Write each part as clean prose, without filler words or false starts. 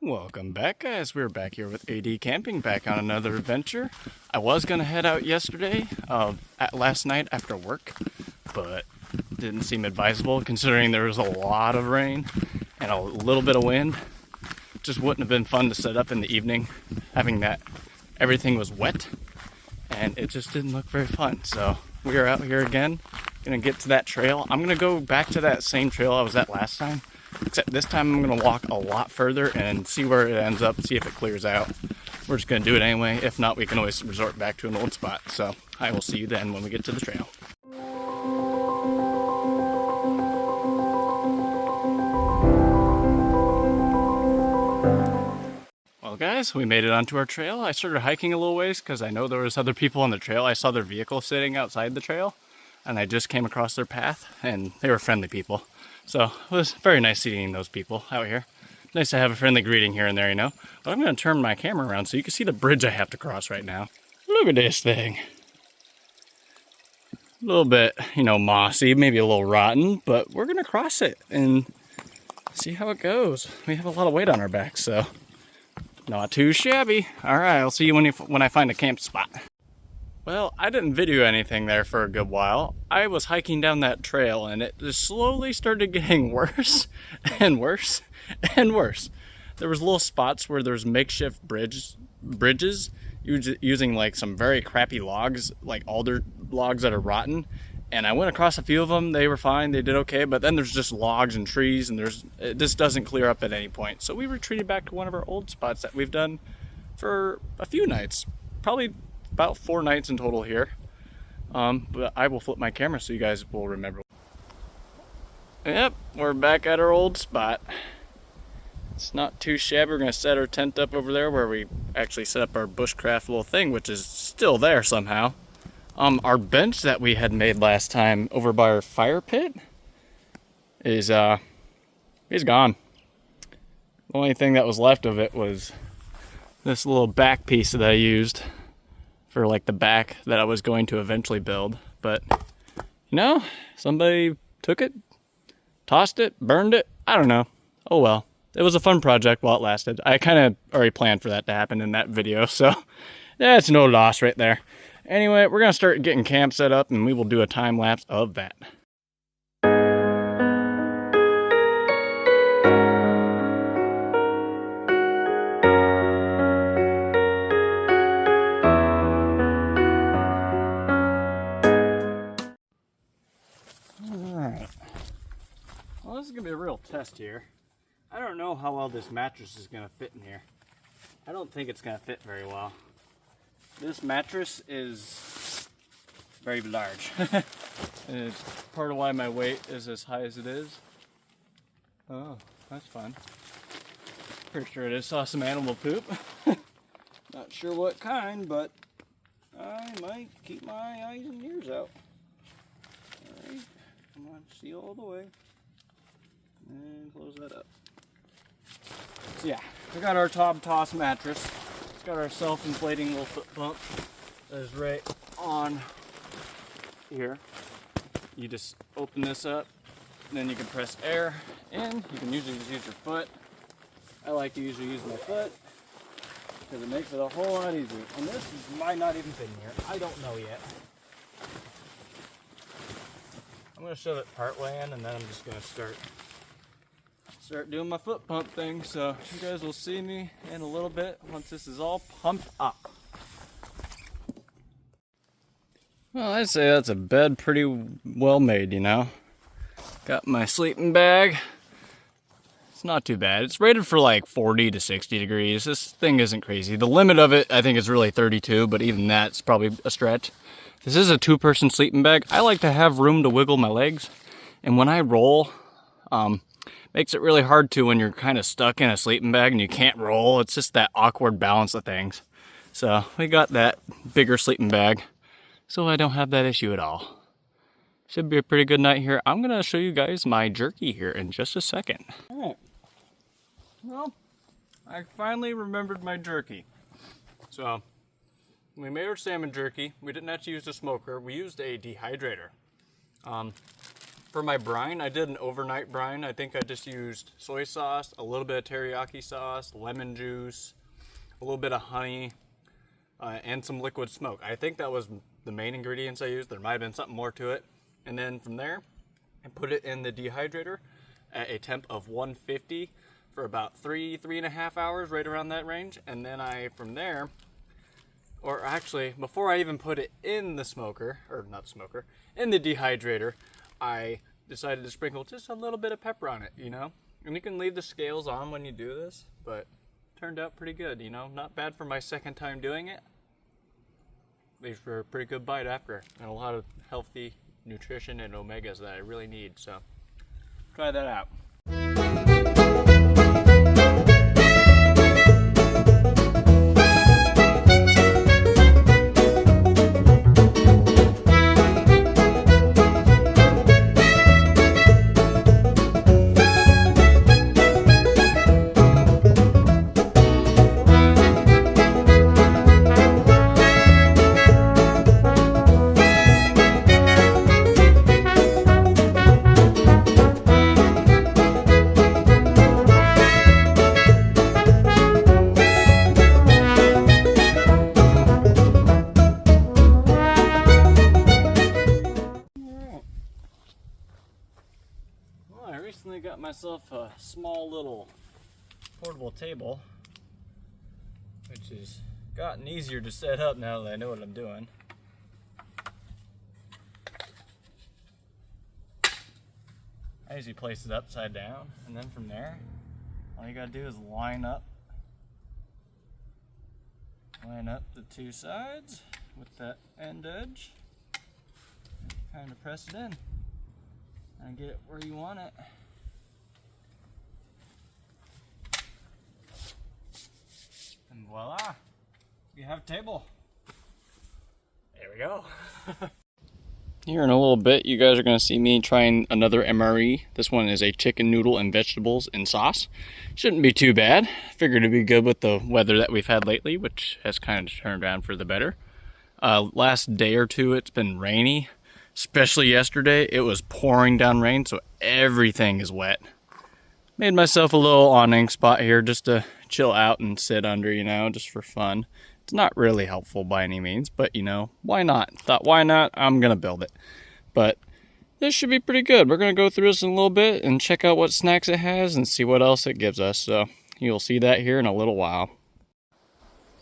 Welcome back, guys. We're back here with AD Camping, back on another adventure. I was gonna head out yesterday, last night after work, but didn't seem advisable considering there was a lot of rain and a little bit of wind. Just wouldn't have been fun to set up in the evening, having that everything was wet, and it just didn't look very fun. So we are out here again, gonna get to that trail. I'm gonna go back to that same trail I was at last time. Except this time I'm going to walk a lot further and see where it ends up, see if it clears out. We're just going to do it anyway. If not, we can always resort back to an old spot. So I will see you then when we get to the trail. Well guys, we made it onto our trail. I started hiking a little ways because I know there was other people on the trail. I saw their vehicle sitting outside the trail and I just came across their path and they were friendly people. So it was very nice seeing those people out here. Nice to have a friendly greeting here and there, you know. But I'm going to turn my camera around so you can see the bridge I have to cross right now. Look at this thing. A little bit, you know, mossy, maybe a little rotten, but we're going to cross it and see how it goes. We have a lot of weight on our backs, so not too shabby. All right, I'll see you when I find a camp spot. Well, I didn't video anything there for a good while. I was hiking down that trail and it just slowly started getting worse and worse and worse. There was little spots where there's makeshift bridges using like some very crappy logs, like alder logs that are rotten. And I went across a few of them, they were fine, they did okay, but then there's just logs and trees and it just doesn't clear up at any point. So we retreated back to one of our old spots that we've done for a few nights, probably about 4 nights in total here. But I will flip my camera so you guys will remember. Yep, we're back at our old spot. It's not too shabby. We're gonna set our tent up over there where we actually set up our bushcraft little thing, which is still there somehow. Our bench that we had made last time over by our fire pit is gone. The only thing that was left of it was this little back piece that I used for like the back that I was going to eventually build. But, you know, somebody took it, tossed it, burned it, I don't know. Oh well. It was a fun project while it lasted. I kind of already planned for that to happen in that video, so that's no loss right there. Anyway, we're gonna start getting camp set up and we will do a time lapse of that. Alright. Well, this is gonna be a real test here. I don't know how well this mattress is gonna fit in here. I don't think it's gonna fit very well. This mattress is very large. And it's part of why my weight is as high as it is. Oh, that's fun. Pretty sure I just saw some animal poop. Not sure what kind, but I might keep my eyes and ears out. Alright, come on, seal all the way. And close that up. So yeah, we got our top toss mattress. It's got our self-inflating little foot pump that is right on here. You just open this up, and then you can press air in. You can usually just use your foot. I like to usually use my foot because it makes it a whole lot easier. And this might not even fit in here. I don't know yet. I'm going to shove it part way in, and then I'm just going to start doing my foot pump thing. So you guys will see me in a little bit once this is all pumped up. Well, I'd say that's a bed pretty well made, you know. Got my sleeping bag. It's not too bad. It's rated for like 40 to 60 degrees. This thing isn't crazy. The limit of it, I think, is really 32, but even that's probably a stretch. This is a 2-person sleeping bag. I like to have room to wiggle my legs, and when I roll, makes it really hard to when you're kind of stuck in a sleeping bag and you can't roll. It's just that awkward balance of things. So we got that bigger sleeping bag, so I don't have that issue at all. Should be a pretty good night here. I'm gonna show you guys my jerky here in just a second. All right. Well, I finally remembered my jerky. So we made our salmon jerky. We didn't actually use a smoker. We used a dehydrator. For my brine, I did an overnight brine. I think I just used soy sauce, a little bit of teriyaki sauce, lemon juice, a little bit of honey, and some liquid smoke. I think that was the main ingredients I used. There might have been something more to it. And then from there, I put it in the dehydrator at a temp of 150 for about 3.5 hours, right around that range. And then from there, or actually, before I even put it in the smoker, or not smoker, in the dehydrator, I decided to sprinkle just a little bit of pepper on it, you know? And you can leave the scales on when you do this, but it turned out pretty good, you know? Not bad for my second time doing it. These were a pretty good bite after, and a lot of healthy nutrition and omegas that I really need, so try that out. Got myself a small little portable table, which has gotten easier to set up now that I know what I'm doing. I usually place it upside down, and then from there, all you gotta do is line up the two sides with that end edge, and kind of press it in and get it where you want it. And voila, you have a table. There we go. Here in a little bit, you guys are going to see me trying another MRE. This one is a chicken noodle and vegetables in sauce. Shouldn't be too bad. Figured it'd be good with the weather that we've had lately, which has kind of turned around for the better. Last day or two, it's been rainy. Especially yesterday, it was pouring down rain, so everything is wet. Made myself a little awning spot here just to chill out and sit under, you know, just for fun. It's not really helpful by any means, but you know, why not? Thought, why not? I'm gonna build it. But this should be pretty good. We're gonna go through this in a little bit and check out what snacks it has and see what else it gives us. So you'll see that here in a little while.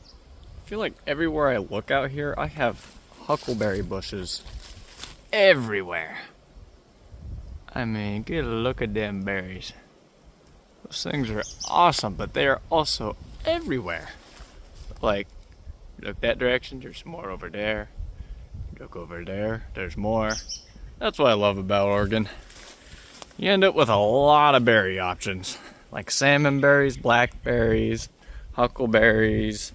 I feel like everywhere I look out here, I have huckleberry bushes everywhere. I mean, get a look at them berries. Those things are awesome, but they are also everywhere. Like, look that direction, there's more over there. Look over there, there's more. That's what I love about Oregon. You end up with a lot of berry options. Like salmon berries, blackberries, huckleberries.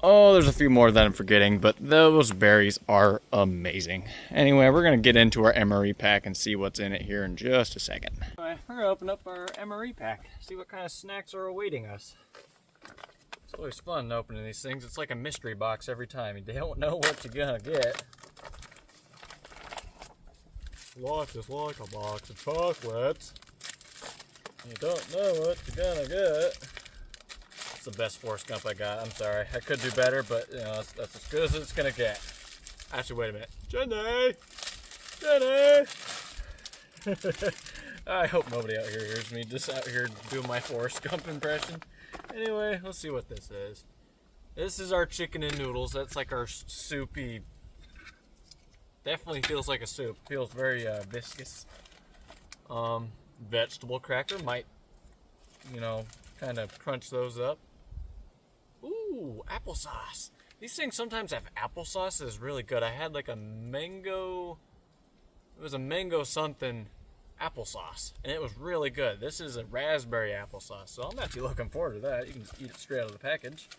Oh, there's a few more that I'm forgetting, but those berries are amazing. Anyway, we're going to get into our MRE pack and see what's in it here in just a second. All right, we're going to open up our MRE pack, see what kind of snacks are awaiting us. It's always fun opening these things. It's like a mystery box every time. You don't know what you're going to get. Life is like a box of chocolates. You don't know what you're going to get. It's the best Forrest Gump I got. I'm sorry. I could do better, but you know, that's as good as it's gonna get. Actually, wait a minute. Jenny! Jenny! I hope nobody out here hears me just out here doing my Forrest Gump impression. Anyway, let's see what this is. This is our chicken and noodles. That's like our soupy. Definitely feels like a soup. Feels very viscous. Vegetable cracker might, you know, kind of crunch those up. Ooh, applesauce. These things sometimes have applesauce that is really good. I had like a mango, it was a mango something applesauce, and it was really good. This is a raspberry applesauce, so I'm actually looking forward to that. You can eat it straight out of the package.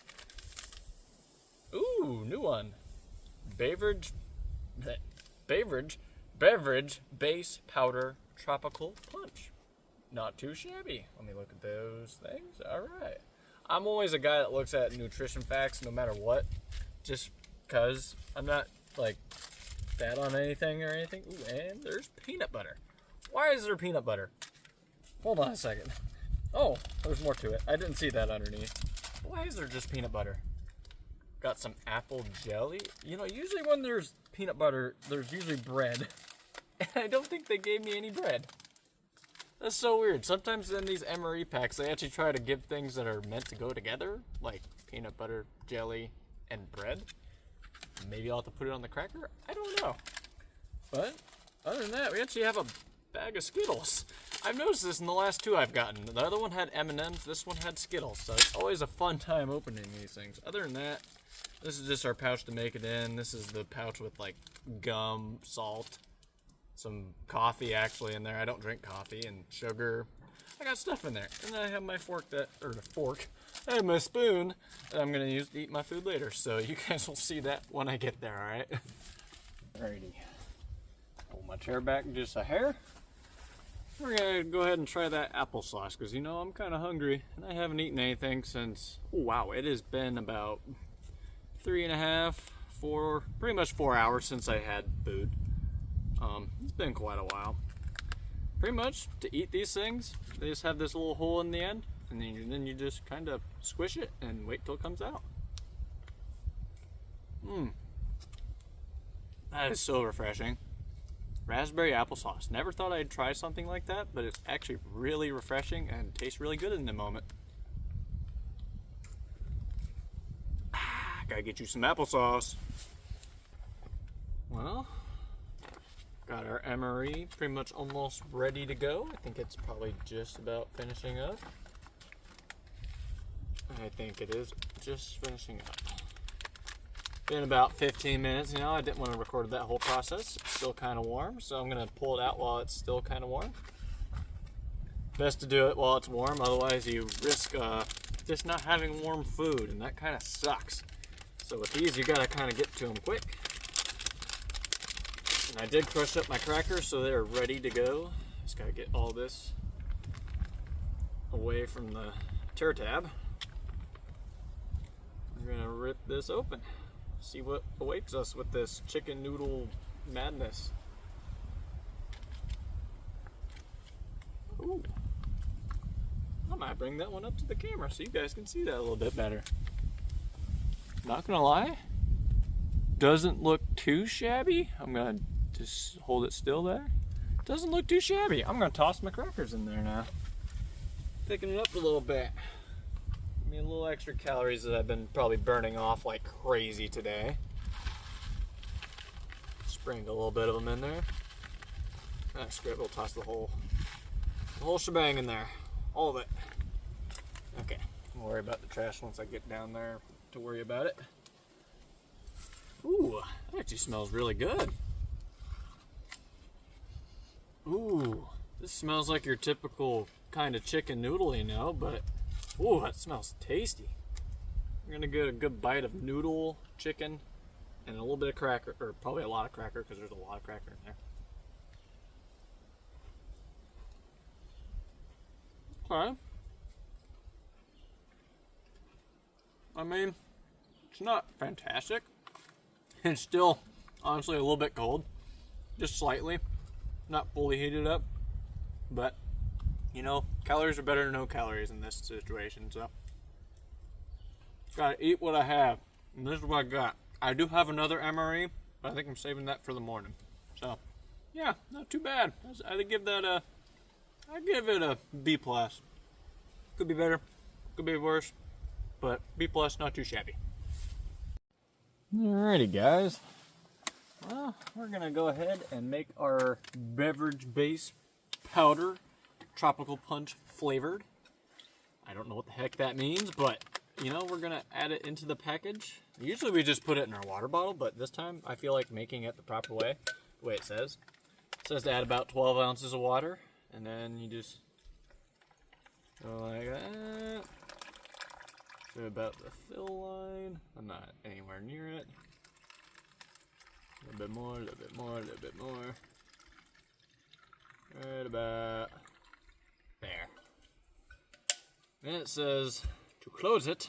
Ooh, new one. Beverage base powder tropical punch. Not too shabby. Let me look at those things. All right. I'm always a guy that looks at nutrition facts no matter what, just because I'm not like fat on anything or anything. Ooh, and there's peanut butter. Why is there peanut butter? Hold on a second. Oh, there's more to it. I didn't see that underneath. Why is there just peanut butter? Got some apple jelly. You know, usually when there's peanut butter, there's usually bread. And I don't think they gave me any bread. That's so weird. Sometimes in these MRE packs, they actually try to give things that are meant to go together, like peanut butter, jelly, and bread. Maybe I'll have to put it on the cracker? I don't know. But other than that, we actually have a bag of Skittles. I've noticed this in the last two I've gotten. The other one had M&M's, this one had Skittles, so it's always a fun time opening these things. Other than that, this is just our pouch to make it in. This is the pouch with like gum, salt, some coffee actually in there. I don't drink coffee, and sugar. I got stuff in there. And then I have my I have my spoon that I'm gonna use to eat my food later. So you guys will see that when I get there, alright? Alrighty. Pull my chair back just a hair. We're gonna go ahead and try that applesauce because, you know, I'm kind of hungry and I haven't eaten anything since, oh wow, it has been about 3.5, 4, pretty much 4 hours since I had food. It's been quite a while. Pretty much to eat these things, they just have this little hole in the end, and then you just kind of squish it and wait till it comes out. That is so refreshing. Raspberry applesauce. Never thought I'd try something like that, but it's actually really refreshing and tastes really good in the moment. Gotta get you some applesauce. Well, got our MRE pretty much almost ready to go. I think it's probably just about finishing up. I think it is just finishing up. Been about 15 minutes, you know, I didn't want to record that whole process. It's still kind of warm, so I'm going to pull it out while it's still kind of warm. Best to do it while it's warm, otherwise you risk just not having warm food, and that kind of sucks. So with these, you got to kind of get to them quick. And I did crush up my crackers so they're ready to go. Just got to get all this away from the tear tab. We're going to rip this open. See what awaits us with this chicken noodle madness. Ooh. I might bring that one up to the camera so you guys can see that a little bit better. Not gonna lie, doesn't look too shabby. I'm gonna just hold it still there. Doesn't look too shabby. I'm gonna toss my crackers in there now. Picking it up a little bit. A little extra calories that I've been probably burning off like crazy today. Sprinkle a little bit of them in there. That's great. We'll toss the whole shebang in there, all of it. Okay, don't worry about the trash once I get down there to worry about it. Ooh, that actually smells really good. Ooh, this smells like your typical kind of chicken noodle, you know, but ooh, that smells tasty. We're gonna get a good bite of noodle chicken and a little bit of cracker, or probably a lot of cracker because there's a lot of cracker in there. Okay. I mean, it's not fantastic. It's still, honestly, a little bit cold. Just slightly. Not fully heated up. But, you know, calories are better than no calories in this situation, so. Gotta eat what I have. And this is what I got. I do have another MRE, but I think I'm saving that for the morning. So, yeah, not too bad. I'd give that I'd give it a B+. Could be better, could be worse, but B+, not too shabby. Alrighty, guys. Well, we're gonna go ahead and make our beverage base powder, tropical punch flavored. I don't know what the heck that means, but you know, we're gonna add it into the package. Usually we just put it in our water bottle, but this time I feel like making it the proper way, the way it says. It says to add about 12 ounces of water, and then you just go like that. To about the fill line. I'm not anywhere near it. A little bit more, a little bit more, a little bit more. Right about there. Then it says to close it.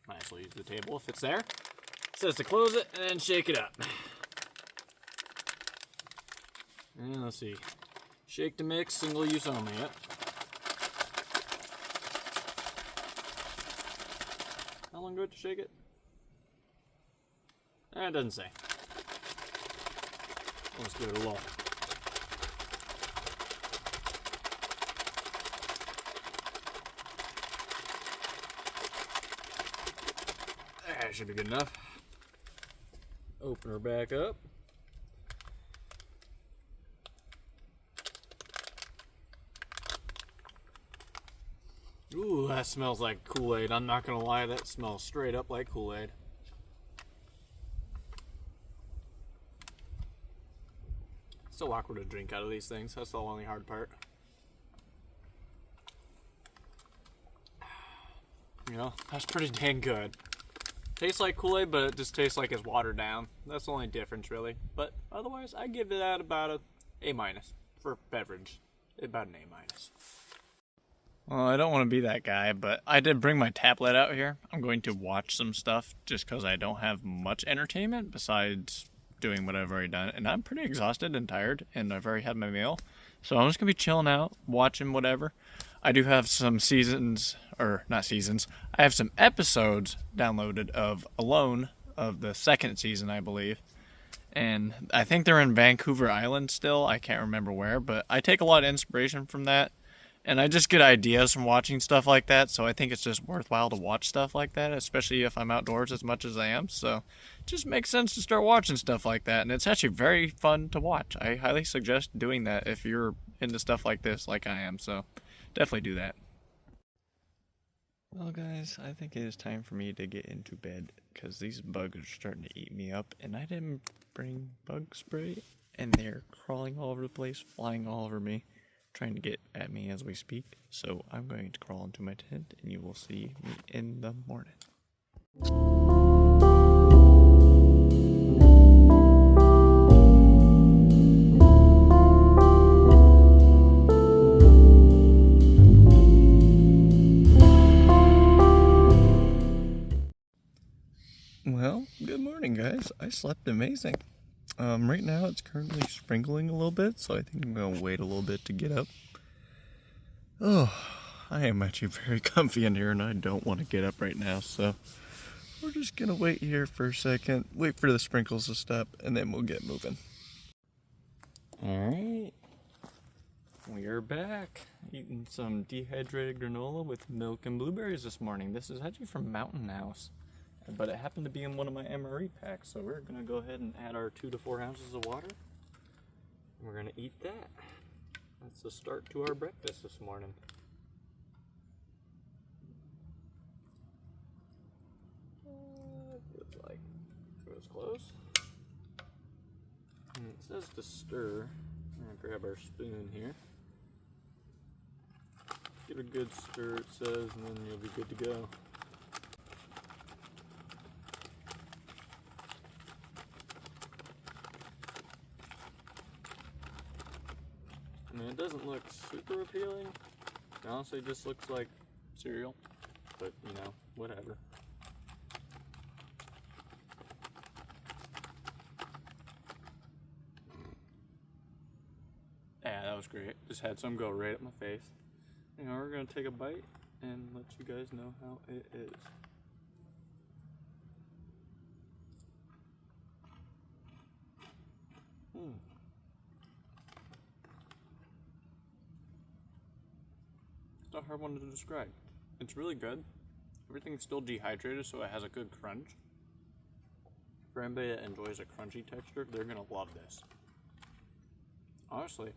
Might as well use the table if it's there. It says to close it and then shake it up. And let's see. Shake to mix, single use only. Yep. How long do I have to shake it? It doesn't say. Let's give it a little. That should be good enough. Open her back up. Ooh, that smells like Kool-Aid. I'm not gonna lie, that smells straight up like Kool-Aid. It's so awkward to drink out of these things. That's the only hard part. You know, that's pretty dang good. Tastes like Kool-Aid, but it just tastes like it's watered down. That's the only difference, really. But otherwise, I give that about a A- for beverage. About an A-. Well, I don't want to be that guy, but I did bring my tablet out here. I'm going to watch some stuff just because I don't have much entertainment besides doing what I've already done. And I'm pretty exhausted and tired, and I've already had my meal. So I'm just going to be chilling out, watching whatever. I do have some seasons, or not seasons, I have some episodes downloaded of Alone of the second season, I believe. And I think they're in Vancouver Island still. I can't remember where, but I take a lot of inspiration from that. And I just get ideas from watching stuff like that, so I think it's just worthwhile to watch stuff like that, especially if I'm outdoors as much as I am. So it just makes sense to start watching stuff like that, and it's actually very fun to watch. I highly suggest doing that if you're into stuff like this like I am, so definitely do that. Well guys, I think it is time for me to get into bed, because these bugs are starting to eat me up, and I didn't bring bug spray, and they're crawling all over the place, flying all over me, trying to get at me as we speak. So I'm going to crawl into my tent and you will see me in the morning. Well, good morning guys. I slept amazing. Right now it's currently sprinkling a little bit, so I think I'm going to wait a little bit to get up. Oh, I am actually very comfy in here and I don't want to get up right now, so we're just going to wait here for a second, wait for the sprinkles to stop, and then we'll get moving. Alright, we are back, eating some dehydrated granola with milk and blueberries this morning. This is actually from Mountain House, but it happened to be in one of my MRE packs, so we're going to go ahead and add our 2 to 4 ounces of water. And we're going to eat that. That's the start to our breakfast this morning. Looks like it was close. And it says to stir. I'm going to grab our spoon here. Give it a good stir, it says, and then you'll be good to go. I mean, it doesn't look super appealing. It honestly just looks like cereal, but you know, whatever. Yeah, that was great. Just had some go right up my face. You know, we're gonna take a bite and let you guys know how it is. It's a hard one to describe. It's really good. Everything's still dehydrated, so it has a good crunch. For anybody that enjoys a crunchy texture, they're gonna love this. Honestly,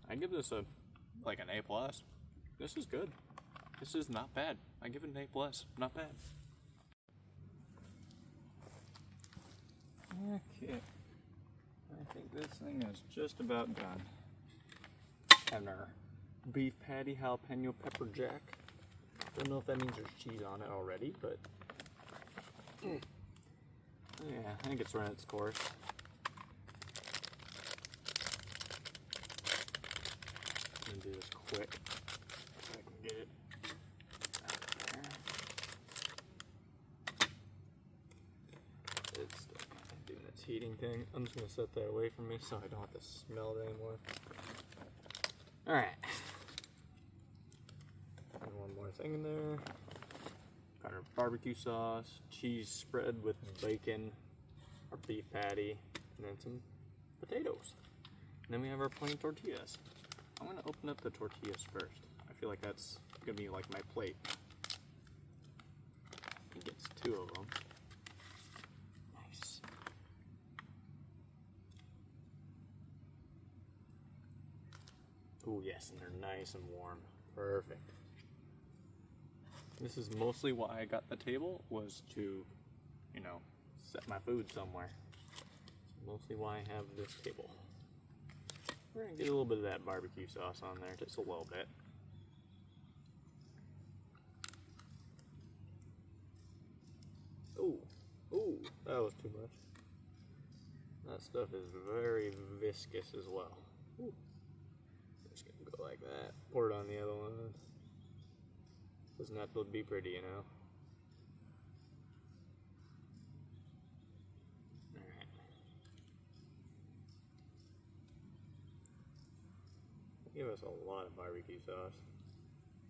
I give this an A+. This is good. This is not bad. I give it an A+. Not bad. Okay. I think this thing is just about done. Having our beef patty jalapeno pepper jack. Don't know if that means there's cheese on it already, but yeah, I think it's run its course. I'm gonna do this quick so I can get it out there. It's still doing its heating baking thing. I'm just gonna set that away from me so I don't have to smell it anymore. All right. And one more thing in there. Got our barbecue sauce, cheese spread with bacon, our beef patty, and then some potatoes. And then we have our plain tortillas. I'm gonna open up the tortillas first. I feel like that's gonna be like my plate. I think it's 2 of them. Nice. Oh yes, and they're nice and warm. Perfect. This is mostly why I got the table, was to, you know, set my food somewhere. It's mostly why I have this table. We're gonna get a little bit of that barbecue sauce on there, just a little bit. Ooh, that was too much. That stuff is very viscous as well. Ooh. Just gonna go like that. Pour it on the other one. Doesn't have to be pretty, you know. Alright. Give us a lot of barbecue sauce.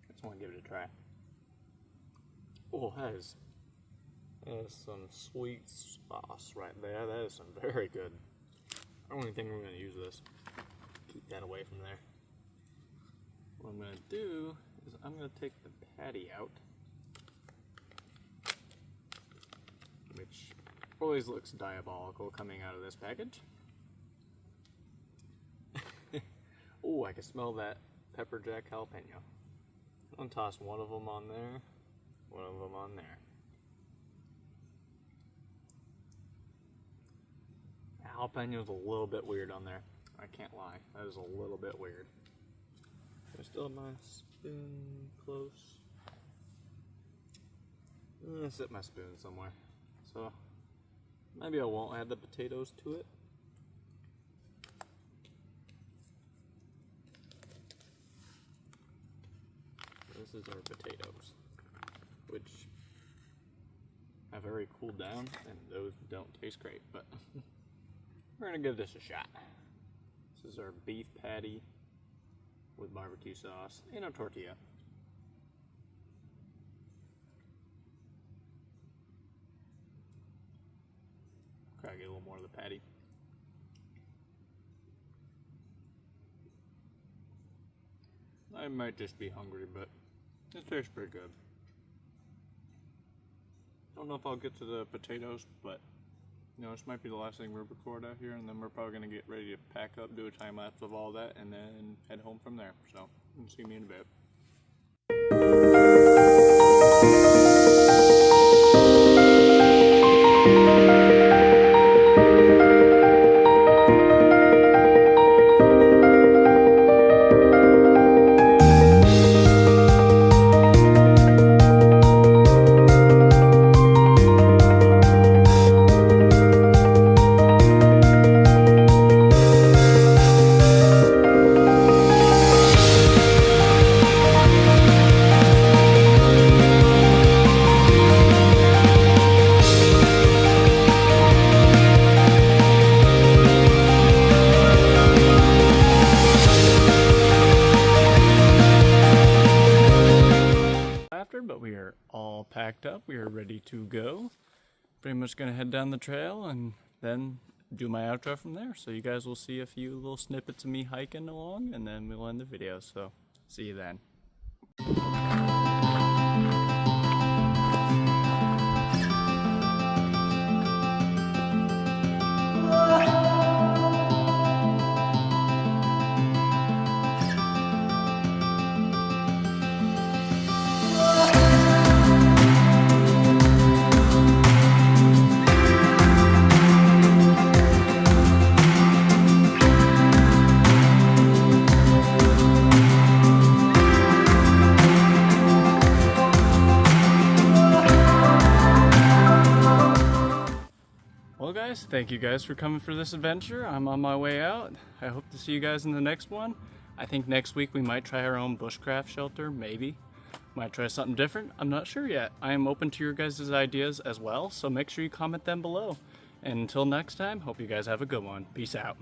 I just want to give it a try. Oh, that is some sweet sauce right there. That is some very good. I don't even think we're going to use this. Keep that away from there. What I'm going to do is I'm going to take the patty out, which always looks diabolical coming out of this package. Oh, I can smell that pepper jack jalapeno. I'm going to toss one of them on there, one of them on there. Jalapeno's a little bit weird on there. I can't lie. That is a little bit weird. I still have my spoon close. I'm gonna set my spoon somewhere. So maybe I won't add the potatoes to it. This is our potatoes, which have already cooled down, and those don't taste great, but we're gonna give this a shot. This is our beef patty with barbecue sauce and a tortilla. Try to get a little more of the patty. I might just be hungry, but it tastes pretty good. Don't know if I'll get to the potatoes, but you know, this might be the last thing we record out here, and then we're probably going to get ready to pack up, do a time lapse of all that, and then head home from there. So, you can see me in a bit. But we are all packed up. We are ready to go. Pretty much gonna head down the trail and then do my outro from there. So you guys will see a few little snippets of me hiking along, and then we'll end the video. So see you then. Thank you guys for coming for this adventure. I'm on my way out. I hope to see you guys in the next one. I think next week we might try our own bushcraft shelter, maybe. Might try something different. I'm not sure yet. I am open to your guys' ideas as well, so make sure you comment them below. And until next time, hope you guys have a good one. Peace out.